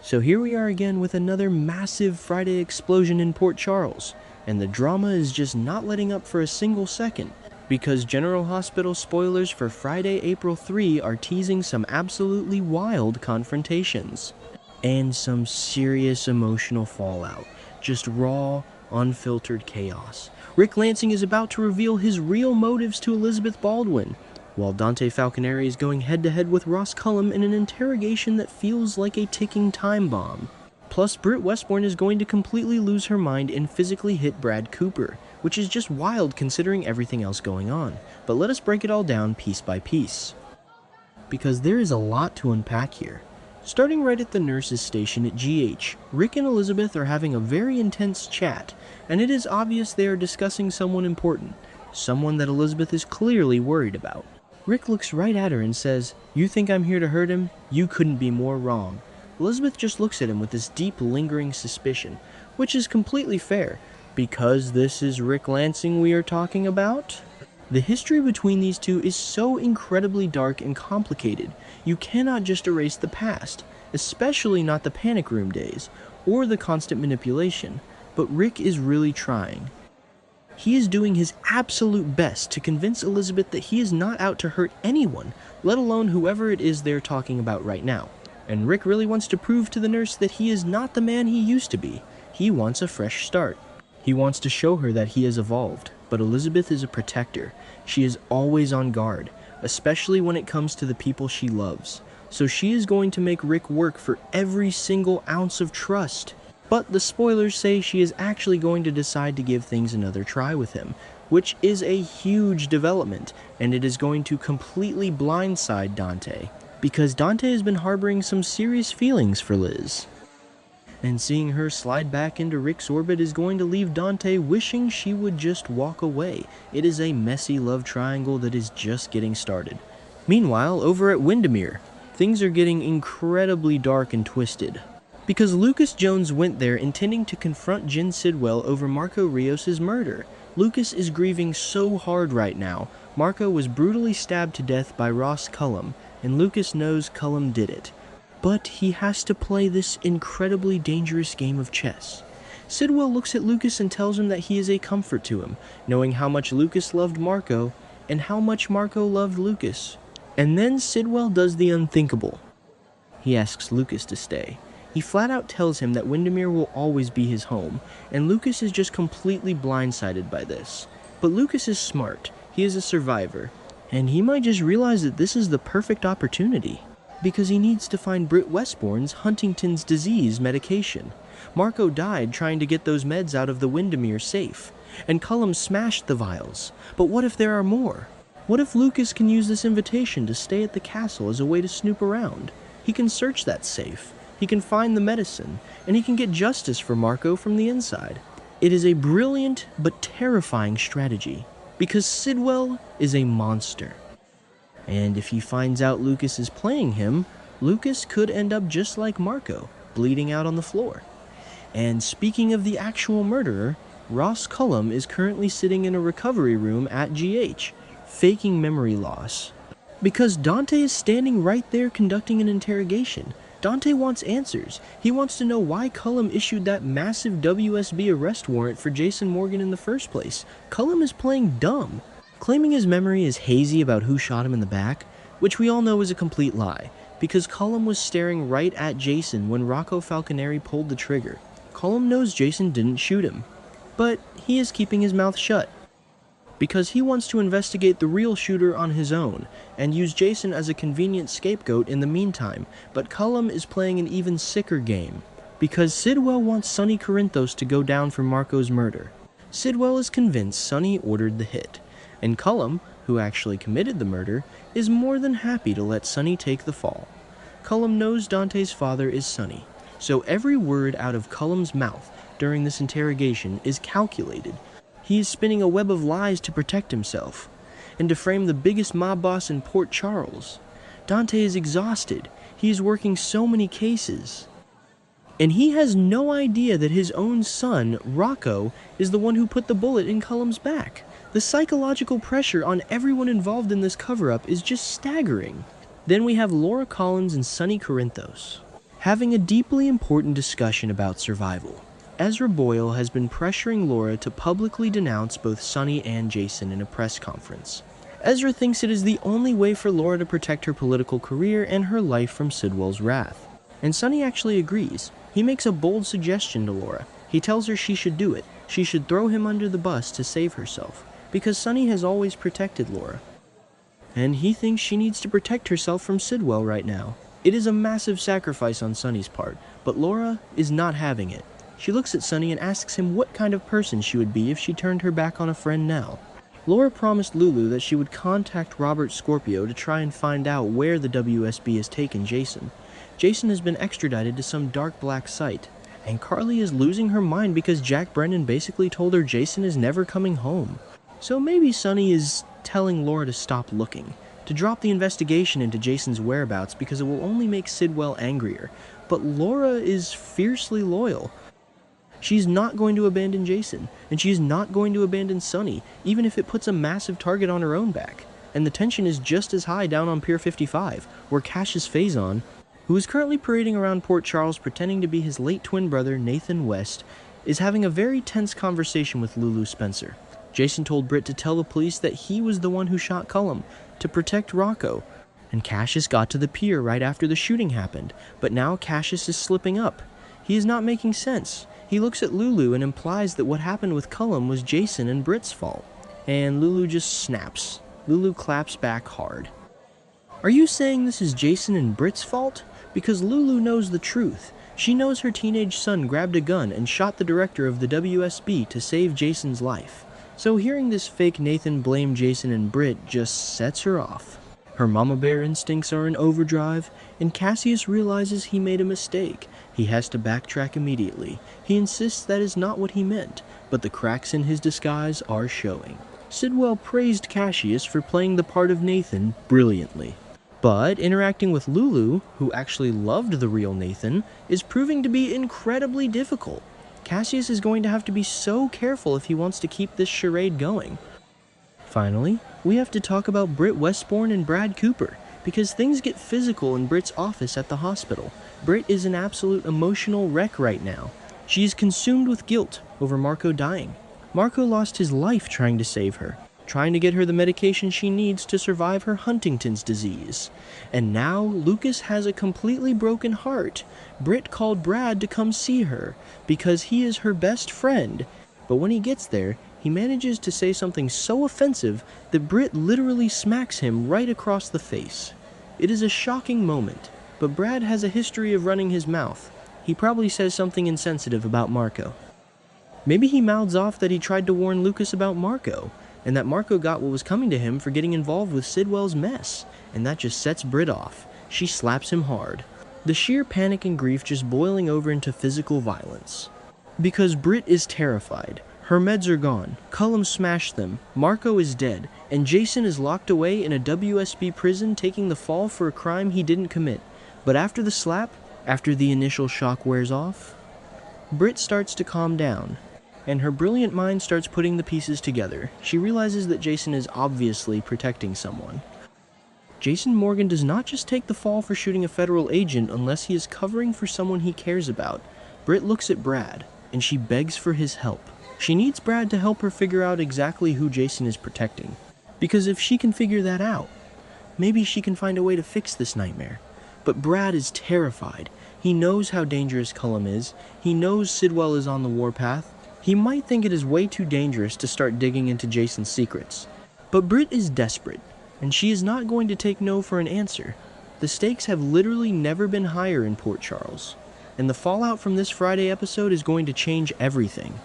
So here we are again with another massive Friday explosion in Port Charles, and the drama is just not letting up for a single second, because General Hospital spoilers for Friday, April 3 are teasing some absolutely wild confrontations, and some serious emotional fallout, just raw, unfiltered chaos. Rick Lansing is about to reveal his real motives to Elizabeth Baldwin, while Dante Falconeri is going head-to-head with Ross Cullum in an interrogation that feels like a ticking time bomb. Plus, Britt Westbourne is going to completely lose her mind and physically hit Brad Cooper, which is just wild considering everything else going on. But let us break it all down piece by piece, because there is a lot to unpack here. Starting right at the nurse's station at GH, Rick and Elizabeth are having a very intense chat, and it is obvious they are discussing someone important, someone that Elizabeth is clearly worried about. Rick looks right at her and says, "You think I'm here to hurt him? You couldn't be more wrong." Elizabeth just looks at him with this deep, lingering suspicion, which is completely fair, because this is Rick Lansing we are talking about. The history between these two is so incredibly dark and complicated, you cannot just erase the past, especially not the panic room days, or the constant manipulation, but Rick is really trying. He is doing his absolute best to convince Elizabeth that he is not out to hurt anyone, let alone whoever it is they're talking about right now. And Rick really wants to prove to the nurse that he is not the man he used to be. He wants a fresh start. He wants to show her that he has evolved, but Elizabeth is a protector. She is always on guard, especially when it comes to the people she loves. So she is going to make Rick work for every single ounce of trust. But the spoilers say she is actually going to decide to give things another try with him, which is a huge development, and it is going to completely blindside Dante, because Dante has been harboring some serious feelings for Liz. And seeing her slide back into Rick's orbit is going to leave Dante wishing she would just walk away. It is a messy love triangle that is just getting started. Meanwhile, over at Windermere, things are getting incredibly dark and twisted, because Lucas Jones went there intending to confront Jen Sidwell over Marco Rios' murder. Lucas is grieving so hard right now. Marco was brutally stabbed to death by Ross Cullum, and Lucas knows Cullum did it. But he has to play this incredibly dangerous game of chess. Sidwell looks at Lucas and tells him that he is a comfort to him, knowing how much Lucas loved Marco, and how much Marco loved Lucas. And then Sidwell does the unthinkable. He asks Lucas to stay. He flat out tells him that Windermere will always be his home, and Lucas is just completely blindsided by this. But Lucas is smart, he is a survivor, and he might just realize that this is the perfect opportunity, because he needs to find Britt Westbourne's Huntington's disease medication. Marco died trying to get those meds out of the Windermere safe, and Cullum smashed the vials. But what if there are more? What if Lucas can use this invitation to stay at the castle as a way to snoop around? He can search that safe. He can find the medicine, and he can get justice for Marco from the inside. It is a brilliant but terrifying strategy, because Sidwell is a monster. And if he finds out Lucas is playing him, Lucas could end up just like Marco, bleeding out on the floor. And speaking of the actual murderer, Ross Cullum is currently sitting in a recovery room at GH, faking memory loss, because Dante is standing right there conducting an interrogation. Dante wants answers. He wants to know why Cullum issued that massive WSB arrest warrant for Jason Morgan in the first place. Cullum is playing dumb, claiming his memory is hazy about who shot him in the back, which we all know is a complete lie, because Cullum was staring right at Jason when Rocco Falconeri pulled the trigger. Cullum knows Jason didn't shoot him, but he is keeping his mouth shut, because he wants to investigate the real shooter on his own, and use Jason as a convenient scapegoat in the meantime. But Cullum is playing an even sicker game, because Sidwell wants Sonny Corinthos to go down for Marco's murder. Sidwell is convinced Sonny ordered the hit, and Cullum, who actually committed the murder, is more than happy to let Sonny take the fall. Cullum knows Dante's father is Sonny, so every word out of Cullum's mouth during this interrogation is calculated. He is spinning a web of lies to protect himself, and to frame the biggest mob boss in Port Charles. Dante is exhausted. He is working so many cases, and he has no idea that his own son, Rocco, is the one who put the bullet in Cullum's back. The psychological pressure on everyone involved in this cover-up is just staggering. Then we have Laura Collins and Sonny Corinthos. Having a deeply important discussion about survival. Ezra Boyle has been pressuring Laura to publicly denounce both Sonny and Jason in a press conference. Ezra thinks it is the only way for Laura to protect her political career and her life from Sidwell's wrath. And Sonny actually agrees. He makes a bold suggestion to Laura. He tells her she should do it. She should throw him under the bus to save herself, because Sonny has always protected Laura. And he thinks she needs to protect herself from Sidwell right now. It is a massive sacrifice on Sonny's part, but Laura is not having it. She looks at Sonny and asks him what kind of person she would be if she turned her back on a friend now. Laura promised Lulu that she would contact Robert Scorpio to try and find out where the WSB has taken Jason. Jason has been extradited to some dark black site, and Carly is losing her mind because Jack Brennan basically told her Jason is never coming home. So maybe Sonny is telling Laura to stop looking, to drop the investigation into Jason's whereabouts because it will only make Sidwell angrier. But Laura is fiercely loyal. She's not going to abandon Jason, and she's not going to abandon Sonny, even if it puts a massive target on her own back. And the tension is just as high down on Pier 55, where Cassius Faison, who is currently parading around Port Charles pretending to be his late twin brother Nathan West, is having a very tense conversation with Lulu Spencer. Jason told Britt to tell the police that he was the one who shot Cullum, to protect Rocco, and Cassius got to the pier right after the shooting happened, but now Cassius is slipping up. He is not making sense. He looks at Lulu and implies that what happened with Cullum was Jason and Britt's fault. And Lulu just snaps. Lulu claps back hard. Are you saying this is Jason and Britt's fault? Because Lulu knows the truth. She knows her teenage son grabbed a gun and shot the director of the WSB to save Jason's life. So hearing this fake Nathan blame Jason and Britt just sets her off. Her mama bear instincts are in overdrive, and Cassius realizes he made a mistake. He has to backtrack immediately. He insists that is not what he meant, but the cracks in his disguise are showing. Sidwell praised Cassius for playing the part of Nathan brilliantly. But interacting with Lulu, who actually loved the real Nathan, is proving to be incredibly difficult. Cassius is going to have to be so careful if he wants to keep this charade going. Finally, we have to talk about Britt Westbourne and Brad Cooper, because things get physical in Britt's office at the hospital. Britt is an absolute emotional wreck right now. She is consumed with guilt over Marco dying. Marco lost his life trying to save her, trying to get her the medication she needs to survive her Huntington's disease. And now Lucas has a completely broken heart. Britt called Brad to come see her, because he is her best friend. But when he gets there, he manages to say something so offensive that Britt literally smacks him right across the face. It is a shocking moment, but Brad has a history of running his mouth. He probably says something insensitive about Marco. Maybe he mouths off that he tried to warn Lucas about Marco, and that Marco got what was coming to him for getting involved with Sidwell's mess, and that just sets Britt off. She slaps him hard. The sheer panic and grief just boiling over into physical violence. Because Britt is terrified. Her meds are gone, Cullum smashed them, Marco is dead, and Jason is locked away in a WSB prison taking the fall for a crime he didn't commit. But after the slap, after the initial shock wears off, Britt starts to calm down, and her brilliant mind starts putting the pieces together. She realizes that Jason is obviously protecting someone. Jason Morgan does not just take the fall for shooting a federal agent unless he is covering for someone he cares about. Britt looks at Brad, and she begs for his help. She needs Brad to help her figure out exactly who Jason is protecting. Because if she can figure that out, maybe she can find a way to fix this nightmare. But Brad is terrified. He knows how dangerous Cullum is. He knows Sidwell is on the warpath. He might think it is way too dangerous to start digging into Jason's secrets. But Britt is desperate, and she is not going to take no for an answer. The stakes have literally never been higher in Port Charles, and the fallout from this Friday episode is going to change everything.